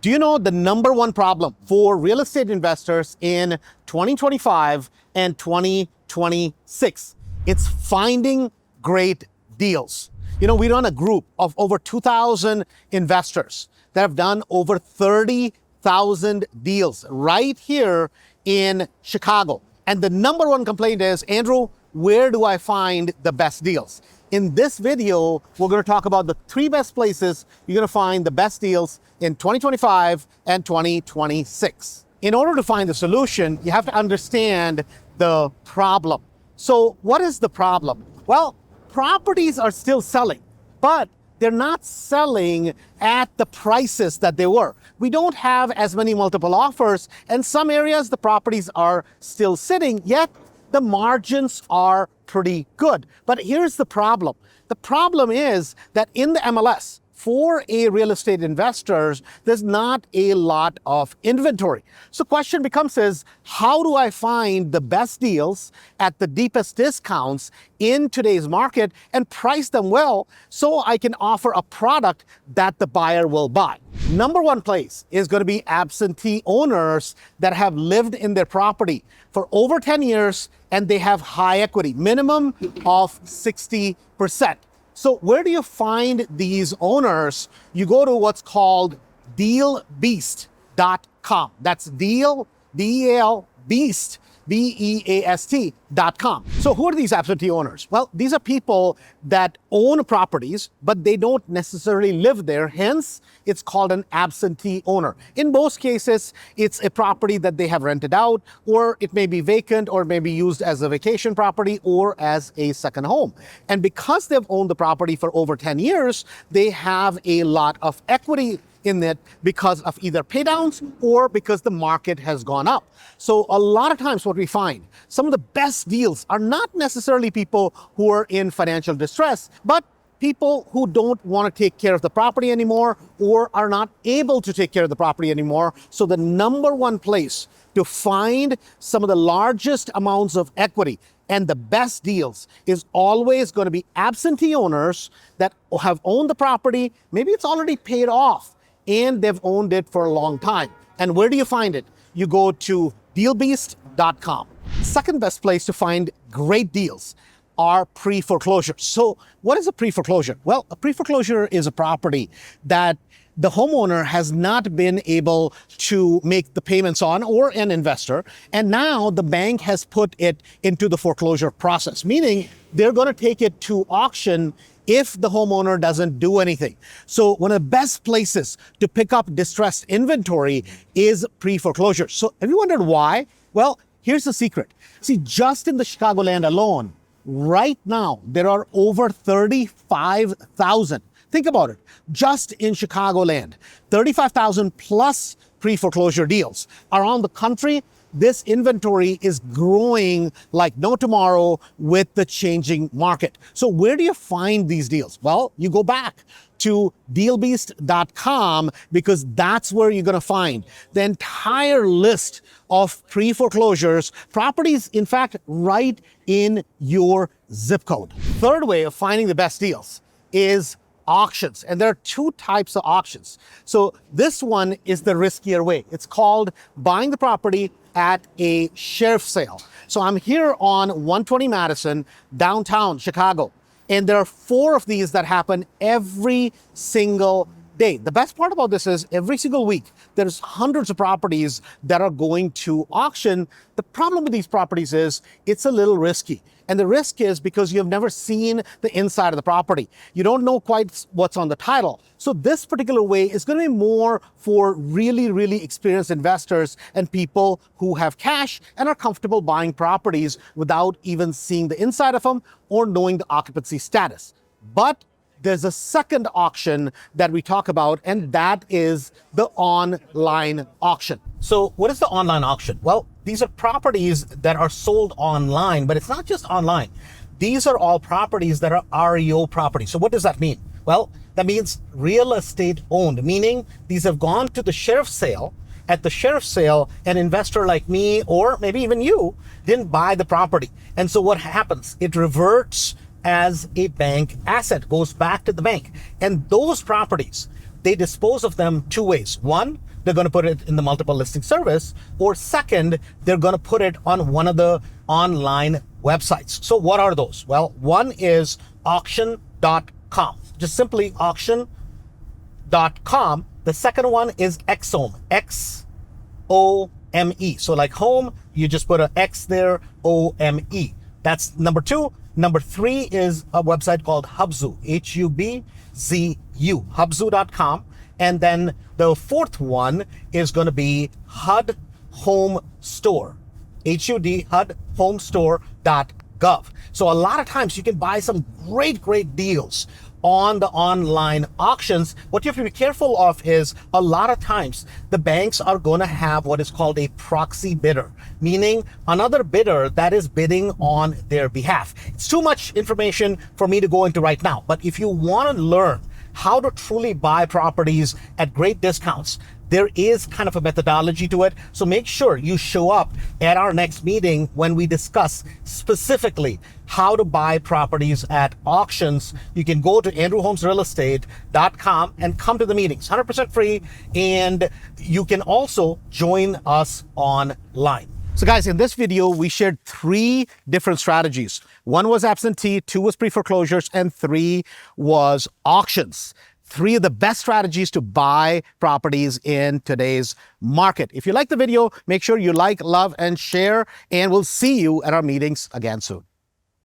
Do you know the number one problem for real estate investors in 2025 and 2026? It's finding great deals. We run a group of over 2,000 investors that have done over 30,000 deals right here in Chicago. And the number one complaint is, Andrew, where do I find the best deals? In this video, we're going to talk about the 3 best places you're going to find the best deals in 2025 and 2026. In order to find the solution, you have to understand the problem. So what is the problem? Well, properties are still selling, but they're not selling at the prices that they were. We don't have as many multiple offers, and some areas the properties are still sitting, yet the margins are pretty good. But here's the problem. The problem is that in the MLS, for a real estate investors, there's not a lot of inventory. So question becomes is, how do I find the best deals at the deepest discounts in today's market and price them well so I can offer a product that the buyer will buy? Number one place is going to be absentee owners that have lived in their property for over 10 years and they have high equity, minimum of 60%. So where do you find these owners? You go to what's called dealbeast.com. That's deal, D-E-A-L, beast, B-E-A-S-T.com. So who are these absentee owners? Well, these are people that own properties, but they don't necessarily live there. Hence, it's called an absentee owner. In most cases, it's a property that they have rented out, or it may be vacant, or it may be used as a vacation property or as a second home. And because they've owned the property for over 10 years, they have a lot of equity in it because of either pay downs or because the market has gone up. So a lot of times what we find, some of the best deals are not necessarily people who are in financial distress, but people who don't want to take care of the property anymore or are not able to take care of the property anymore. So the number one place to find some of the largest amounts of equity and the best deals is always going to be absentee owners that have owned the property. Maybe it's already paid off and they've owned it for a long time. And where do you find it? You go to dealbeast.com. Second best place to find great deals are pre-foreclosure. So what is a pre-foreclosure? Well, a pre-foreclosure is a property that the homeowner has not been able to make the payments on, or an investor, and now the bank has put it into the foreclosure process, meaning they're going to take it to auction if the homeowner doesn't do anything. So one of the best places to pick up distressed inventory is pre-foreclosure. So have you wondered why? Well, here's the secret. See, just in the Chicagoland alone, right now, there are over 35,000. Think about it. Just in Chicagoland, 35,000 plus pre-foreclosure deals. Around the country, this inventory is growing like no tomorrow with the changing market. So where do you find these deals? Well, you go back to dealbeast.com because that's where you're going to find the entire list of pre-foreclosures, properties, in fact, right in your zip code. Third way of finding the best deals is auctions. And there are 2 types of auctions. So this one is the riskier way. It's called buying the property at a sheriff sale. So I'm here on 120 Madison, downtown Chicago. And there are 4 of these that happen every single day. The best part about this is every single week, there's hundreds of properties that are going to auction. The problem with these properties is it's a little risky. And the risk is because you have never seen the inside of the property. You don't know quite what's on the title. So this particular way is going to be more for really, really experienced investors and people who have cash and are comfortable buying properties without even seeing the inside of them or knowing the occupancy status. But there's a second auction that we talk about, and that is the online auction. So what is the online auction? Well, these are properties that are sold online, but it's not just online. These are all properties that are REO properties. So what does that mean? Well, that means real estate owned, meaning these have gone to the sheriff's sale. At the sheriff's sale, an investor like me, or maybe even you, didn't buy the property. And so what happens? It reverts as a bank asset, goes back to the bank. And those properties, they dispose of them 2 ways. One, they're going to put it in the multiple listing service, or second, they're going to put it on one of the online websites. So what are those? Well, one is auction.com, just simply auction.com. The second one is Xome, X-O-M-E. So like home, you just put an X there, O-M-E. That's number two. Number three is a website called Hubzu, H-U-B-Z-U, hubzu.com. And then the fourth one is going to be HUD Home Store, H-U-D, HUDHomestore.gov. So a lot of times you can buy some great deals on the online auctions. What you have to be careful of is a lot of times the banks are going to have what is called a proxy bidder, meaning another bidder that is bidding on their behalf. It's too much information for me to go into right now, but if you want to learn how to truly buy properties at great discounts, there is kind of a methodology to it. So make sure you show up at our next meeting when we discuss specifically how to buy properties at auctions. You can go to andrewholmesrealestate.com and come to the meetings, 100% free. And you can also join us online. So guys, in this video, we shared 3 different strategies. 1 was absentee, 2 was pre-foreclosures, and 3 was auctions. 3 of the best strategies to buy properties in today's market. If you like the video, make sure you like, love, and share, and we'll see you at our meetings again soon.